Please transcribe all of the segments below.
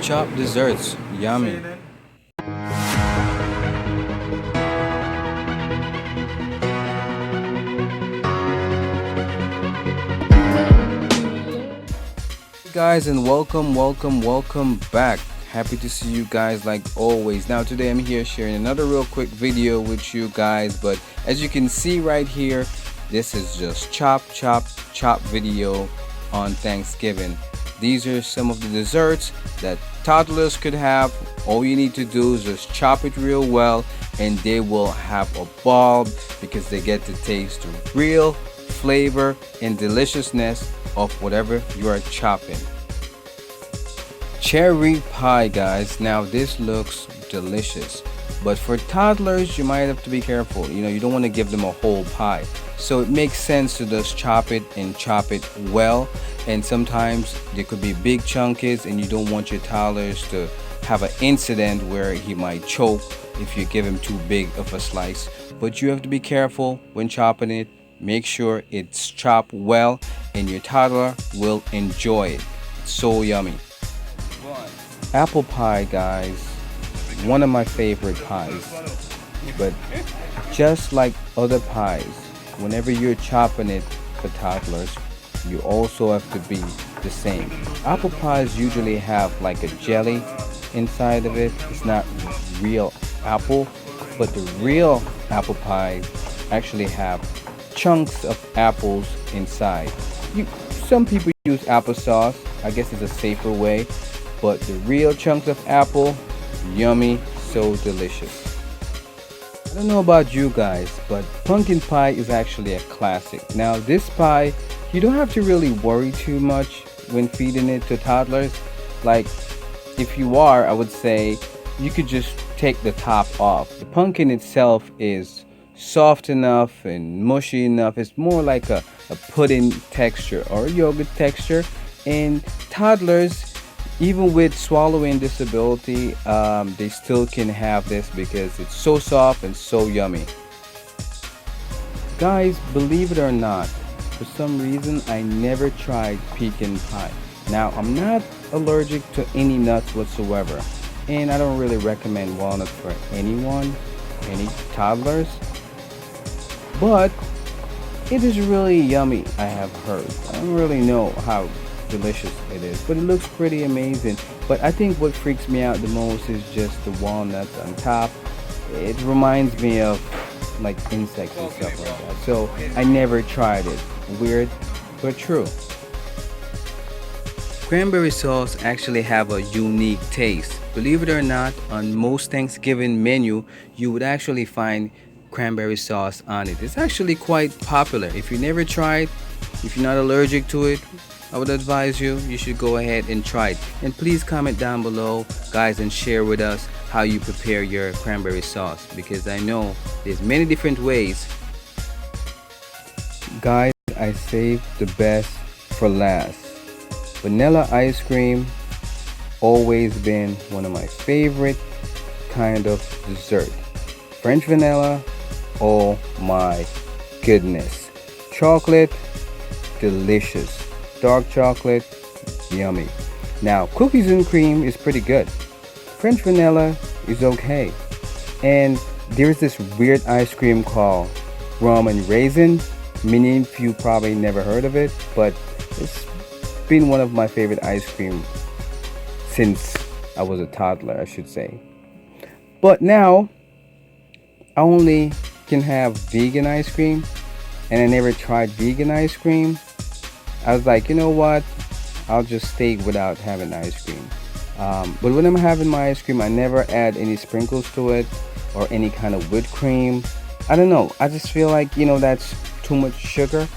Chopped desserts, yummy. Hey guys, and welcome back. Happy to see you guys like always. Now today I'm here sharing another real quick video with you guys, but as you can see right here, this is just chop video on Thanksgiving. These are some of the desserts that toddlers could have. All you need to do is just chop it real well and they will have a ball because they get to taste the real flavor and deliciousness of whatever you are chopping. Cherry pie, guys. Now this looks delicious, but for toddlers you might have to be careful. You don't want to give them a whole pie, so it makes sense to just chop it and chop it well. And sometimes there could be big chunks and you don't want your toddlers to have an incident where he might choke if you give him too big of a slice. But you have to be careful when chopping it. Make sure it's chopped well and your toddler will enjoy it. It's so yummy. Apple pie, guys, one of my favorite pies. But just like other pies, whenever you're chopping it for toddlers, you also have to be the same. Apple pies usually have like a jelly inside of it. It's not real apple, but the real apple pie actually have chunks of apples inside. Some people use applesauce. I guess it's a safer way, but the real chunks of apple, yummy, so delicious. I don't know about you guys, but pumpkin pie is actually a classic. Now this pie, you don't have to really worry too much when feeding it to toddlers. Like, if you are, I would say you could just take the top off. The pumpkin itself is soft enough and mushy enough. It's more like a pudding texture or a yogurt texture. And toddlers, even with swallowing disability, they still can have this because it's so soft and so yummy. Guys, believe it or not, for some reason I never tried pecan pie. Now I'm not allergic to any nuts whatsoever, and I don't really recommend walnuts for anyone, any toddlers, but it is really yummy, I have heard. I don't really know how delicious it is, but it looks pretty amazing. But I think what freaks me out the most is just the walnuts on top. It reminds me of like insects and stuff like that, so I never tried it. Weird but true. Cranberry sauce actually have a unique taste. Believe it or not, on most Thanksgiving menu you would actually find cranberry sauce on it. It's actually quite popular. If you never tried, if you're not allergic to it, I would advise you should go ahead and try it. And please comment down below, guys, and share with us how you prepare your cranberry sauce, because I know there's many different ways. Guys, I saved the best for last. Vanilla ice cream, always been one of my favorite kind of dessert. French vanilla, oh my goodness. Chocolate, delicious. Dark chocolate, yummy. Now cookies and cream is pretty good. French vanilla is okay. And there's this weird ice cream called rum and raisin. Many of you probably never heard of it, but it's been one of my favorite ice cream since I was a toddler, I should say. But now I only can have vegan ice cream, and I never tried vegan ice cream. I was like, you know what, I'll just stay without having ice cream. But when I'm having my ice cream, I never add any sprinkles to it or any kind of whipped cream. I don't know, I just feel like, that's too much sugar,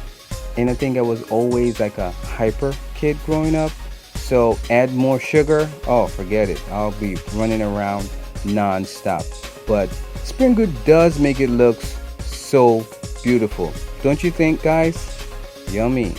and I think I was always like a hyper kid growing up. So add more sugar, oh forget it, I'll be running around non-stop. But sprinkle does make it look so beautiful, don't you think, guys? Yummy.